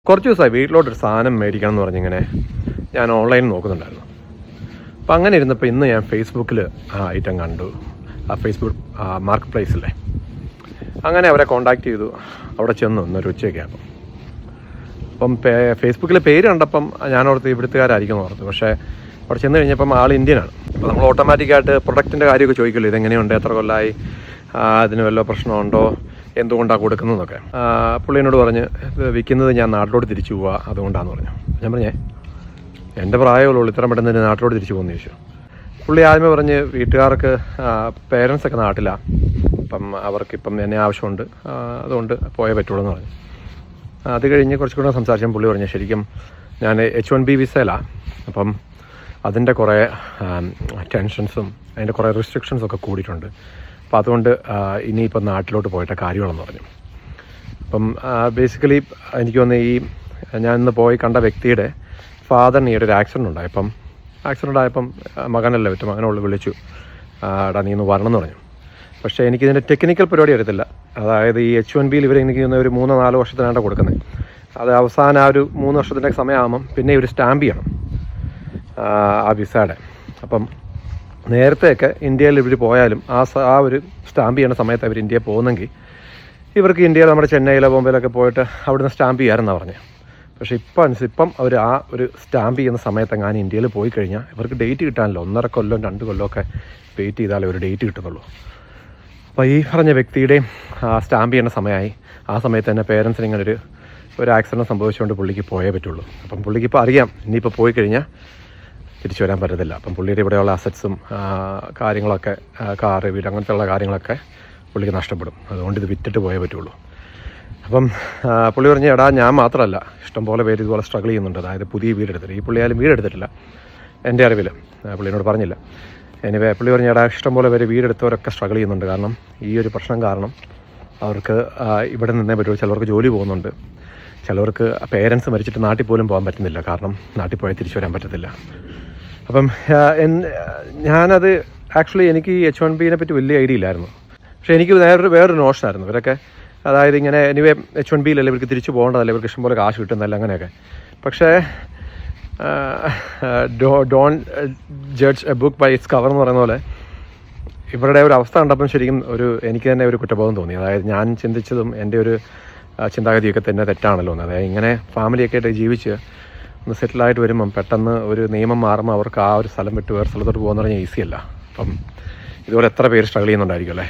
കുറച്ച് ദിവസമായി വീട്ടിലോട്ടൊരു സാധനം മേടിക്കണം എന്ന് പറഞ്ഞിങ്ങനെ ഞാൻ ഓൺലൈനിൽ നോക്കുന്നുണ്ടായിരുന്നു. അപ്പം അങ്ങനെ ഇരുന്നപ്പോൾ ഇന്ന് ഞാൻ ഫേസ്ബുക്കിൽ ആ ഐറ്റം കണ്ടു. ആ ഫേസ്ബുക്ക് മാർക്കറ്റ് പ്ലേസിലെ അങ്ങനെ അവരെ കോൺടാക്റ്റ് ചെയ്തു. അവിടെ ചെന്നു ഇന്നൊരു ഉച്ചയ്ക്കാകും. അപ്പം ഫേസ്ബുക്കിലെ പേര് കണ്ടപ്പം ഞാനോർത്ത് ഇവിടുത്തുകാരായിരിക്കും ഓർത്തു. പക്ഷേ അവിടെ ചെന്ന് കഴിഞ്ഞപ്പം ആൾ ഇന്ത്യനാണ്. അപ്പോൾ നമ്മൾ ഓട്ടോമാറ്റിക്കായിട്ട് പ്രൊഡക്റ്റിൻ്റെ കാര്യമൊക്കെ ചോദിക്കുമല്ലോ, ഇതെങ്ങനെയുണ്ട്, എത്ര കൊല്ലമായി, അതിന് വല്ല പ്രശ്നമുണ്ടോ, എന്തുകൊണ്ടാണ് കൊടുക്കുന്നതൊക്കെ. പുള്ളി എന്നോട് പറഞ്ഞ് വിൽക്കുന്നത് ഞാൻ നാട്ടിലോട്ട് തിരിച്ചു പോവുക, അതുകൊണ്ടാണെന്ന് പറഞ്ഞു. ഞാൻ പറഞ്ഞേ എൻ്റെ പ്രായമുള്ളൂ, ഇത്ര പെട്ടെന്ന് തന്നെ നാട്ടിലോട്ട് തിരിച്ചു പോകുന്ന ചോദിച്ചു. പുള്ളി ആദ്യമേ പറഞ്ഞ് വീട്ടുകാർക്ക് പേരൻസൊക്കെ നാട്ടിലാണ്, അപ്പം അവർക്കിപ്പം എന്നെ ആവശ്യമുണ്ട്, അതുകൊണ്ട് പോയേ പറ്റുള്ളൂ എന്ന് പറഞ്ഞു. അത് കഴിഞ്ഞ് കുറച്ച് കൂടെ സംസാരിച്ചാൽ പുള്ളി പറഞ്ഞു ശരിക്കും ഞാൻ H1B വിസയിലാണ്, അപ്പം അതിൻ്റെ കുറേ ടെൻഷൻസും അതിൻ്റെ കുറേ റെസ്ട്രിക്ഷൻസൊക്കെ കൂടിയിട്ടുണ്ട്. അപ്പോൾ അതുകൊണ്ട് ഇനിയിപ്പം നാട്ടിലോട്ട് പോയിട്ട് കാര്യങ്ങളെന്ന് പറഞ്ഞു. അപ്പം ബേസിക്കലി എനിക്ക് തോന്നുന്നു ഞാൻ ഇന്ന് പോയി കണ്ട വ്യക്തിയുടെ ഫാദറിന് ഈയിടെ ഒരു ആക്സിഡൻ്റ് ആയപ്പം മകനല്ല പറ്റും, മകനോട് വിളിച്ചു, എടാ നീ ഒന്ന് വരണം എന്ന് പറഞ്ഞു. പക്ഷേ എനിക്കിതിൻ്റെ ടെക്നിക്കൽ പരിപാടി അറിയത്തില്ല. അതായത് ഈ H1Bയിൽ ഇവർ എനിക്ക് ഒരു 3-4 വർഷത്തിനാണ് കൊടുക്കുന്നത്. അത് അവസാനം ആ ഒരു 3 വർഷത്തിൻ്റെ സമയമാകുമ്പം പിന്നെ ഇവർ സ്റ്റാമ്പ് ചെയ്യണം ആ വിസയുടെ. അപ്പം നേരത്തെയൊക്കെ ഇന്ത്യയിൽ ഇവർ പോയാലും ആ ഒരു സ്റ്റാമ്പ് ചെയ്യുന്ന സമയത്ത് അവർ ഇന്ത്യയിൽ പോകുന്നെങ്കിൽ ഇവർക്ക് ഇന്ത്യയിൽ നമ്മുടെ ചെന്നൈയിലോ ബോംബെയിലൊക്കെ പോയിട്ട് അവിടുന്ന് സ്റ്റാമ്പ് ചെയ്യാമെന്നാണ് പറഞ്ഞത്. പക്ഷേ ഇപ്പം അവർ ആ ഒരു സ്റ്റാമ്പ് ചെയ്യുന്ന സമയത്തെങ്ങാനും ഇന്ത്യയിൽ പോയി കഴിഞ്ഞാൽ ഇവർക്ക് ഡേറ്റ് കിട്ടാനല്ലോ, 1.5 കൊല്ലം 2 കൊല്ലമൊക്കെ വെയിറ്റ് ചെയ്താലേ ഒരു ഡേറ്റ് കിട്ടുന്നുള്ളൂ. അപ്പോൾ ഈ പറഞ്ഞ വ്യക്തിയുടെയും സ്റ്റാമ്പ് ചെയ്യുന്ന സമയമായി. ആ സമയത്ത് തന്നെ പേരൻസിന് ഇങ്ങനെ ഒരു ആക്സിഡൻറ്റ് സംഭവിച്ചുകൊണ്ട് പുള്ളിക്ക് പോയേ പറ്റുള്ളൂ. അപ്പം പുള്ളിക്ക് ഇപ്പോൾ അറിയാം ഇനിയിപ്പോൾ പോയി കഴിഞ്ഞാൽ തിരിച്ചു വരാൻ പറ്റത്തില്ല. അപ്പം പുള്ളിയുടെ ഇവിടെയുള്ള അസറ്റ്സും കാര്യങ്ങളൊക്കെ, കാറ്, വീട്, അങ്ങനത്തെ ഉള്ള കാര്യങ്ങളൊക്കെ പുള്ളിക്ക് നഷ്ടപ്പെടും. അതുകൊണ്ട് ഇത് വിറ്റിട്ട് പോയേ പറ്റുള്ളൂ. അപ്പം പുള്ളി പറഞ്ഞ് എടാ ഞാൻ മാത്രമല്ല, ഇഷ്ടംപോലെ പേര് ഇതുപോലെ സ്ട്രഗിൾ ചെയ്യുന്നുണ്ട്. അതായത് പുതിയ വീടെടുത്തിട്ട്, ഈ പുള്ളിയാലും വീടെടുത്തിട്ടില്ല എൻ്റെ അറിവിൽ, പുള്ളിയോട് പറഞ്ഞില്ല. എനിവേ പുള്ളി പറഞ്ഞ എടാ ഇഷ്ടംപോലെ പേര് വീടെടുത്തവരൊക്കെ സ്ട്രഗിൾ ചെയ്യുന്നുണ്ട്. കാരണം ഈ ഒരു പ്രശ്നം കാരണം അവർക്ക് ഇവിടെ നിന്നേ പറ്റുള്ളൂ. ചിലവർക്ക് ജോലി പോകുന്നുണ്ട്, ചിലവർക്ക് പേരൻസ് മരിച്ചിട്ട് നാട്ടിൽ പോലും പോകാൻ പറ്റുന്നില്ല, കാരണം നാട്ടിൽ പോയാൽ തിരിച്ചു വരാൻ പറ്റത്തില്ല. അപ്പം ഞാനത് ആക്ച്വലി എനിക്ക് ഈ H1Bനെ പറ്റി വലിയ ഐഡിയ ഇല്ലായിരുന്നു. പക്ഷേ എനിക്ക് വേറൊരു നോഷനായിരുന്നു ഇവരൊക്കെ. അതായത് ഇങ്ങനെ എനിവേ H1Bയിലല്ലേ ഇവർക്ക് തിരിച്ചു പോകേണ്ടതല്ലേ, ഇവർക്ക് ഇഷ്ടംപോലെ കാശ് കിട്ടുന്നതല്ല, അങ്ങനെയൊക്കെ. പക്ഷേ don't judge a book by its cover എന്ന് പറയുന്ന പോലെ ഇവരുടെ ഒരു അവസ്ഥ കണ്ടപ്പം ശരിക്കും എനിക്ക് തന്നെ ഒരു കുറ്റബോധം തോന്നി. അതായത് ഞാൻ ചിന്തിച്ചതും എൻ്റെ ഒരു ചിന്താഗതിയൊക്കെ തന്നെ തെറ്റാണല്ലോ എന്ന്. അതായത് ഇങ്ങനെ ഫാമിലിയൊക്കെ ആയിട്ട് ജീവിച്ച് ഒന്ന് സെറ്റിലായിട്ട് വരുമ്പം പെട്ടെന്ന് ഒരു നിയമം മാറുമ്പോൾ അവർക്ക് ആ ഒരു സ്ഥലം വിട്ട് വേറെ സ്ഥലത്തോട്ട് പോകുന്ന പറഞ്ഞാൽ ഈസിയല്ല. അപ്പം ഇതുപോലെ എത്ര പേര് സ്ട്രഗിൾ ചെയ്യുന്നുണ്ടായിരിക്കും അല്ലേ.